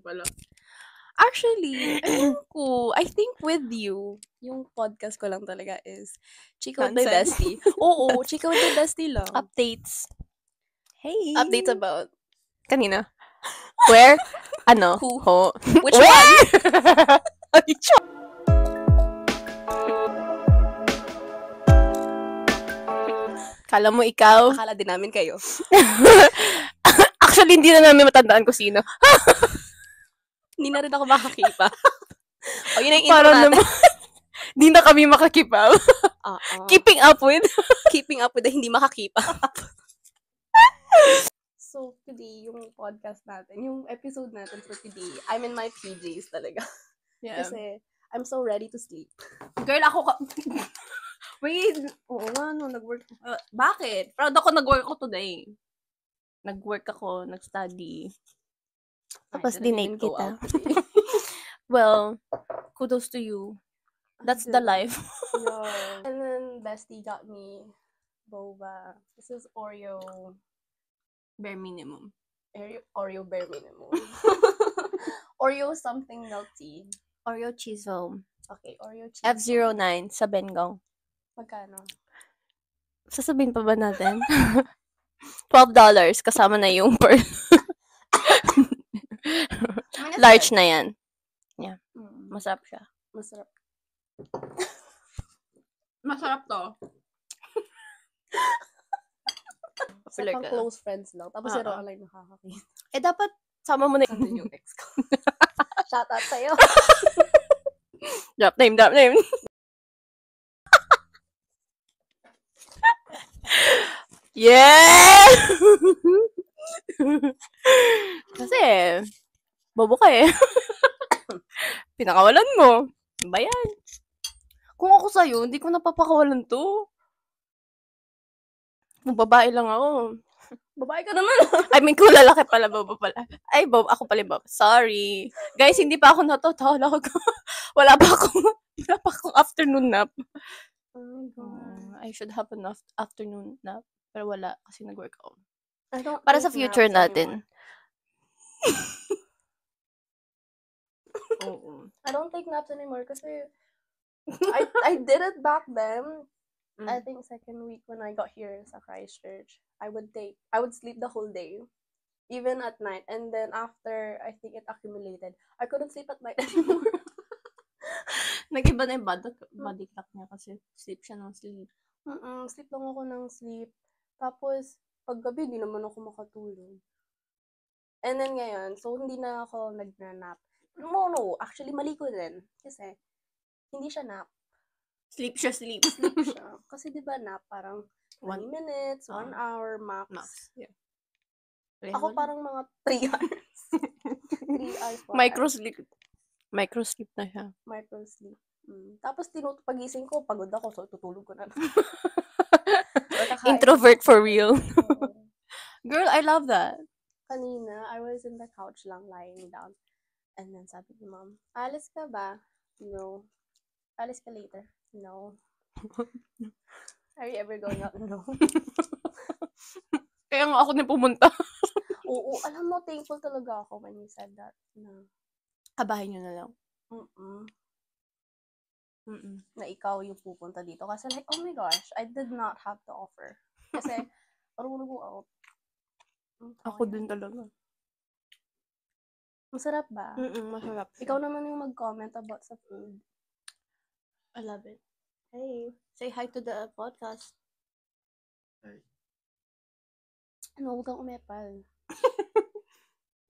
pala. Actually, I think with you, yung podcast ko lang talaga is Chika with my Nonsense. bestie. Oo, Chika with my bestie lang. Updates. Hey. Updates about Kanina. Where? Ano? who, Ho. which Where? one? Which one? Kala mo ikaw? Akala din namin kayo. Actually, hindi na namin matandaan kung sino. Hindi na rin ako makakipa. O, yun ang intro Para natin. naman, di na kami makakipaw. Keeping up with. Keeping up with the hindi makakipa. So, today, yung podcast natin, yung episode natin for today, I'm in my PJs talaga. Yeah. Kasi, I'm so ready to sleep. Girl, ako Wait, oo nga, nag-work. Bakit? Proud ako nag-work ko today. Nag-work ako, nag-study. Tapos dinate kita. Well, kudos to you. That's the life. Yeah. And then, bestie got me boba. This is Oreo. Bare minimum. Oreo bare minimum. Oreo something milk tea. Oreo cheese foam. Okay, Oreo cheese. F09 sa Bengong. Magkano? Sasabihin pa ba natin? $12 kasama na yung per. Large na yan. Yeah. Masarap siya. Masarap. Masarap to. Sa pang close friends lang. Tapos si Roa lang nakakakita. Eh, dapat sama mo na yung ex ko. Shout out sa'yo. Drop name. Yeah! Kasi, bobo ka eh. Pinakawalan mo. Ba yan? Kung ako sa'yo, hindi ko napapakawalan to. Kung babae lang ako. Babae ka naman. I mean, kung lalaki pala, bobo pala. Ay, bobo. Ako pala bobo. Sorry. Guys, hindi pa ako natutulog. Wala pa akong afternoon nap. Oh my God. I should have an afternoon nap. Pero wala, kasi nag-work ako. Para sa future natin. Oo. I don't take naps anymore kasi I did it back then. I think second week when I got here sa Christchurch, I would sleep the whole day, even at night. And then after, I think it accumulated. I couldn't sleep at night anymore. Nag-iba na yung body clock niya kasi sleep siya ng sleep. Sleep lang ako ng sleep. Tapos, paggabi, hindi naman ako makatulog. And then ngayon, so hindi na ako nag-nap. No. Actually, mali ko din. Kasi, hindi siya nap. Sleep siya. Kasi di ba nap, parang 20 minutes, 1 hour, max. Yeah. Ako parang mga 3 hours. 3 hours. Microsleep na siya. Microsleep. Tapos, pagising ko, pagod ako, so tutulog ko na. Introvert for real. Girl, I love that. Kanina, I was in the couch lang, lying down. And then sabi ni Mom, alis ka ba? No. Alis ka later? No. Are you ever going out? No. Kaya nga ako na pumunta. Oo, alam mo, thankful talaga ako when you said that. No. Kabahin nyo na lang. Na ikaw yung pupunta dito. Kasi like, oh my gosh, I did not have to offer. Kasi, parang go out. Ako din talaga. Masarap ba? Masarap. Ikaw naman yung mag-comment about sa food. I love it. Hey. Say hi to the podcast. Ano, huwag kang umepal.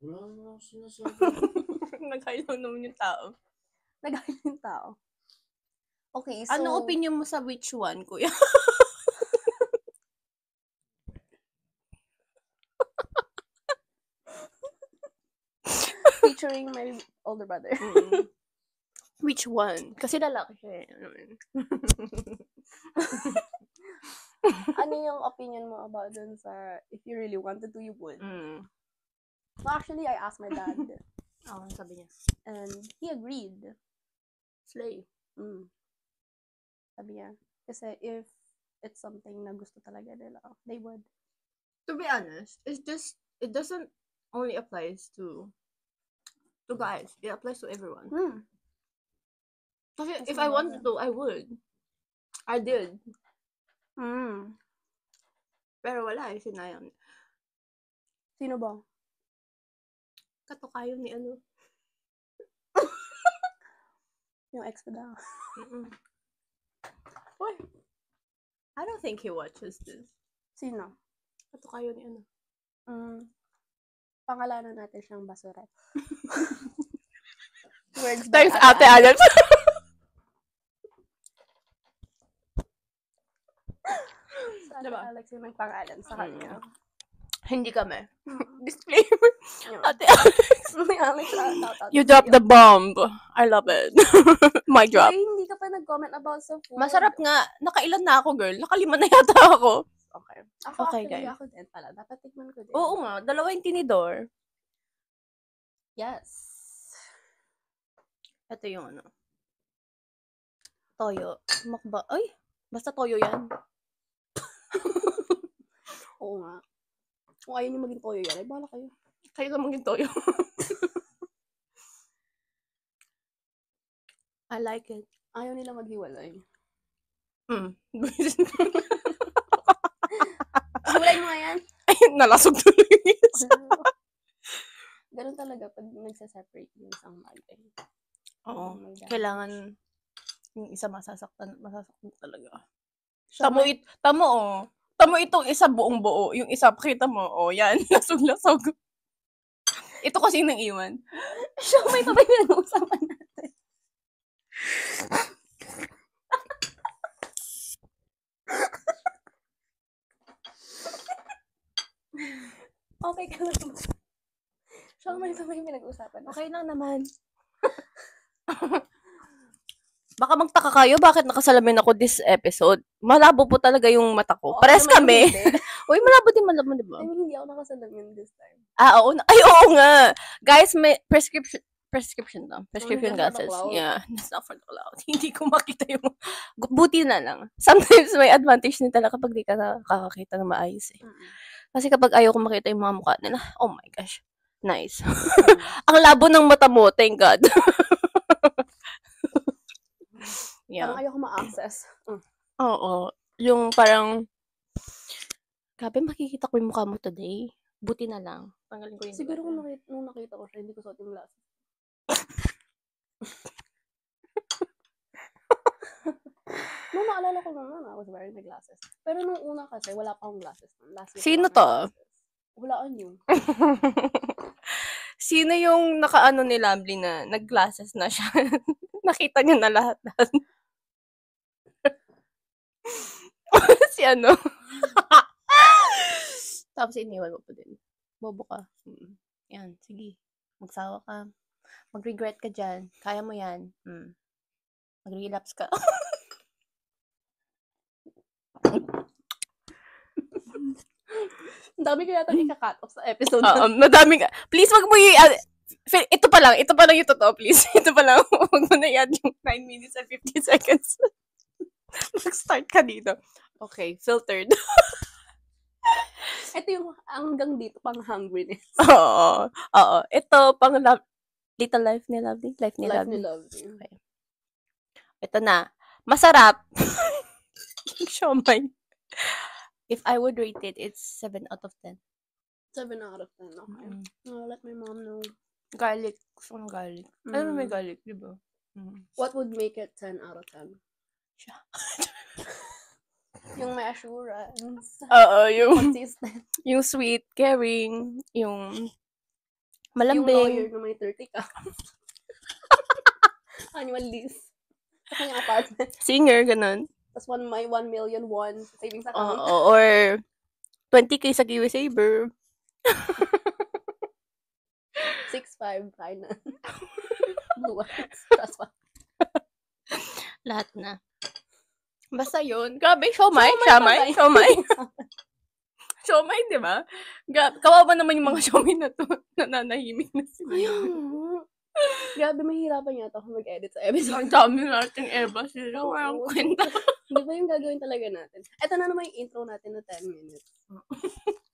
Wala na sinasabi. Nag-hi lang naman yung tao. Nag-hi yung tao. Okay, so... Ano opinion mo sa which one, kuya? Featuring my older brother. Which one? Kasi lalaki siya eh. Ano yung opinion mo about dun sa if you really wanted to, you would? Well, actually, I asked my dad. Sabi niya. And he agreed. Slay. Sabi niya. Kasi if it's something na gusto talaga nila, they would. To be honest, it doesn't only applies to To guys. It applies to everyone. Kasi Mas if I wanted mababa. to, I would. I did. Pero wala eh, sinayang. Sino ba? Katukayo ni ano. Yung ex ko daw. Uy. I don't think he watches this. Sino? Katukayo ni ano. Pangalanan natin siyang basura. Words by Thanks, Ate Alex. Sa Ate Diba? Alex yung nagpangalan sa kanya. Hindi kami. Disclaimer. Ate May Alex, shout out. You dropped the bomb. I love it. My drop. Uy, hindi ka pa nag-comment about sa food. Masarap nga. Nakailan na ako, girl. Nakalima na yata ako. Okay. Okay, Actually, guys. ako din pala. Dapat tikman ko din. Oo nga. 2 yung tinidor. Yes. Ito yung ano. Toyo. Makba. Ay! Basta toyo yan. Oo nga. Kung ayaw nyo maging toyo yan, ay bahala kayo. Kayo lang maging toyo. I like it. Ayaw nila maghiwalay. Hiwalay mo nga yan. Ay, nalasog tuloy. Ganun talaga pag nagsa-separate yung isang bagay. Oo. May damage. Kailangan yung isa masasaktan talaga. Siya Tamo itong isa buong buo. Yung isa, pakita mo. Oh, yan. Lasog-lasog. Ito kasi yung nang-iwan. Siya may tabay pinag-uusapan natin. Okay ka lang. Siya may tabay pinag-uusapan natin. Okay lang naman. Baka magtaka kayo, bakit nakasalamin ako this episode? Malabo po talaga yung mata ko. Oo, Pares naman kami. hindi. Uy, malabo din, di ba? I mean, hindi ako nakasalamin this time. Oo. Ay, oo nga. Guys, may prescription lang. Prescription Not for the glasses. cloud. Yeah, that's not for the cloud. Hindi ko makita yung... Buti na lang. Sometimes may advantage din talaga kapag di ka nakakakita na maayos eh. Kasi kapag ayaw ko makita yung mga mukha nila, oh my gosh. Nice. Ang labo ng mata mo, thank God. Yeah. Parang ayaw ko ma-access. Oo. Yung parang, grabe makikita ko yung mukha mo today. Buti na lang. Tanggalin ko yung Siguro nung nakita ko siya, hindi ko suot yung glasses. Nung naalala ko naman, I was wearing the glasses. Pero nung una kasi, wala pa akong glasses. Last year Sino pa to? ako glasses. Walaan yun. Sino yung nakaano ni Lovely na nag-glasses na siya? Nakita niya na lahat. Si ano? Tapos iniwan mo pa din. Bobo ka. Yan, sige. Magsawa ka. Mag-regret ka dyan. Kaya mo yan. Mag-relapse ka. Ang dami ko yata ika-cut off sa episode. Madami ka. Please, wag mo ito pa lang yung totoo, please. Ito pa lang. Wag mo na yan yung 9 minutes and 50 seconds. Mag-start ka dito. Okay, filtered. Ito yung hanggang dito, pang hungriness. Oo. Ito, pang Little Life ni Lovely. Life ni Lovely. Okay. Ito na. Masarap. Siomay. If I would rate it, it's 7 out of 10. 7 out of 10, okay. I'll let my mom know. Garlic. Gusto ko ng garlic. Alam mo may garlic, di ba? What would make it 10 out of 10? Siya. Yung may assurance. Oo, Consistent. yung sweet, caring, yung Yung malambing. lawyer na may 30 ka. Annual lease. Sa kanyang apartment. Singer, ganun. Tapos may 1 million won savings account. Or 20K sa Kiwi Saver. 6'5", finance. Blue eyes. Trust fund. Lahat na. Basta yun. Grabe, siomay, di ba? Kawawa naman yung mga siomay na to. Nananahimik na sila. Grabe, mahirapan yata ako mag-edit sa episode. Ang dami nating Eva sila. Walang kwenta. Di ba yung gagawin talaga natin? Ito na naman yung intro natin na 10 minutes.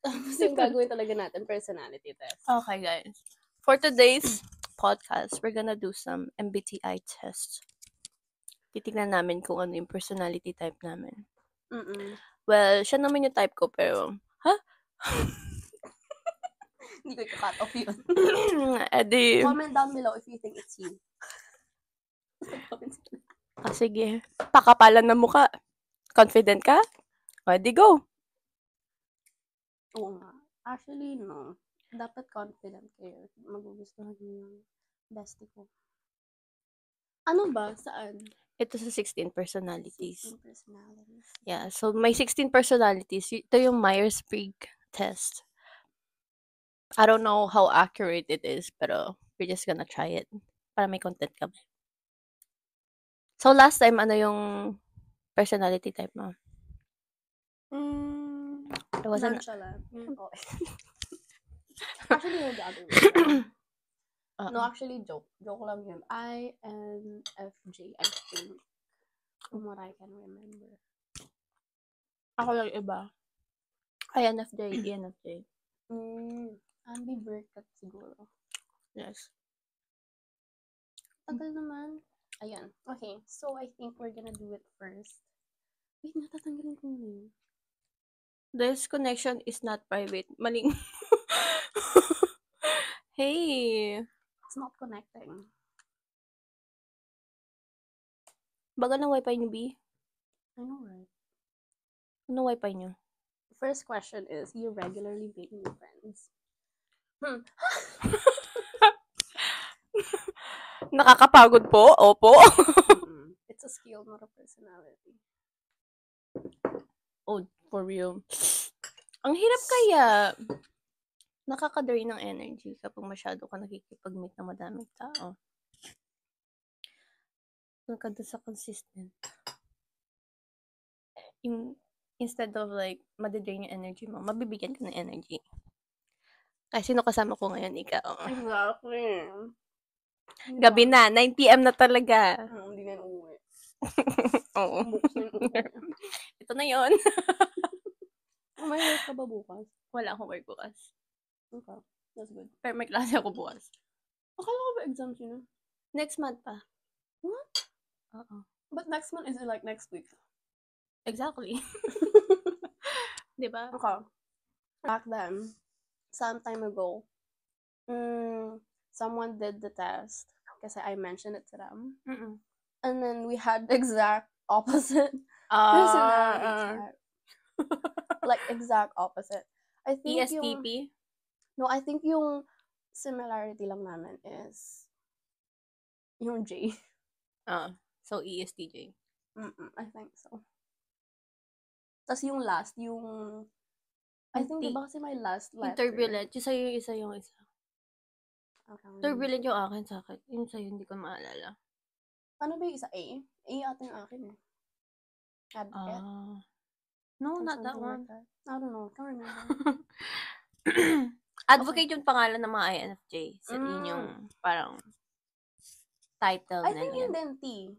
Tapos yung gagawin talaga natin, personality test. Okay, guys. For today's podcast, we're gonna do some MBTI tests. Titignan namin kung ano yung personality type namin. Well, siya naman yung type ko, pero, ha? Hindi ko ika-cut off yun. Edi, Comment down below if you think it's you. sige. Pakapalan na mukha. Confident ka? Edi go. Oo nga. Actually, no. Dapat confident kayo. Magugustuhan niyo yung bestie ko. Ano ba? Saan? Ito sa 16 personalities. 16 personalities. Yeah, so may 16 personalities. Ito yung Myers-Briggs test. I don't know how accurate it is, pero we're just gonna try it. Para may content kami. So, last time, ano yung personality type mo? It wasn't... Nonchalant. Actually, you're the other way. No, actually, joke. Joke lang yun. INFJ, I think. From what I can remember. Ako lang iba. INFJ, ENFJ. Ambivert siguro. Yes. Tagal naman. Ayan. Okay, so I think we're gonna do it first. Wait, natatanggalin ko yun. This connection is not private. Maling. Hey. It's not connecting. Baga ng wifi niyo, B? I know, right? Ano wifi niyo? First question is, you regularly make new friends? Nakakapagod po? Opo. It's a skill, not a personality. Oh, for real. Ang hirap kaya. Nakaka-drain ng energy kapag masyado ka nakikipag-meet ng madaming tao. Doon ka doon sa consistent. Instead of like, madidrain yung energy mo, mabibigyan ka ng energy. Kasi sino kasama ko ngayon, ikaw? Exactly. Gabi na, 9 p.m. na talaga. Hindi na uuwi. Oo. Bukas na uuwi. Ito na yon. May work ka ba bukas? Wala akong work bukas. Okay, that's good. Pero may klase ako bukas. Akala ko ba exams yun? Next month pa. What? Oo. But next month is it like next week? Exactly. Diba? Okay. Back then, some time ago, someone did the test kasi I mentioned it to them. And then we had exact opposite personality type. Like exact opposite. I think ESTP? I think yung similarity lang namin is yung J. So ESTJ. I think so. Tapos yung last, I think diba kasi my last letter. Yung turbulent. Yung sa'yo yung isa yung isa. Okay. Turbulent yung akin sa akin. Yung sa'yo hindi ko maalala. Ano ba yung isa? A? A ata yung akin eh. Advocate? No, not that one. Like that. I don't know. Can't remember. Advocate yung pangalan ng mga INFJ. So, yun yung parang title I na think yun din T.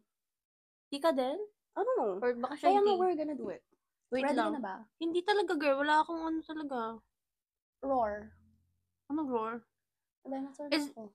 T ka din? I don't know. Or baka siya Kaya yung nga T. we're gonna do it. Wait Ready lang. ka na ba? Hindi talaga, girl. Wala akong ano talaga. Roar. Ano roar? Dinosaur Is- ako.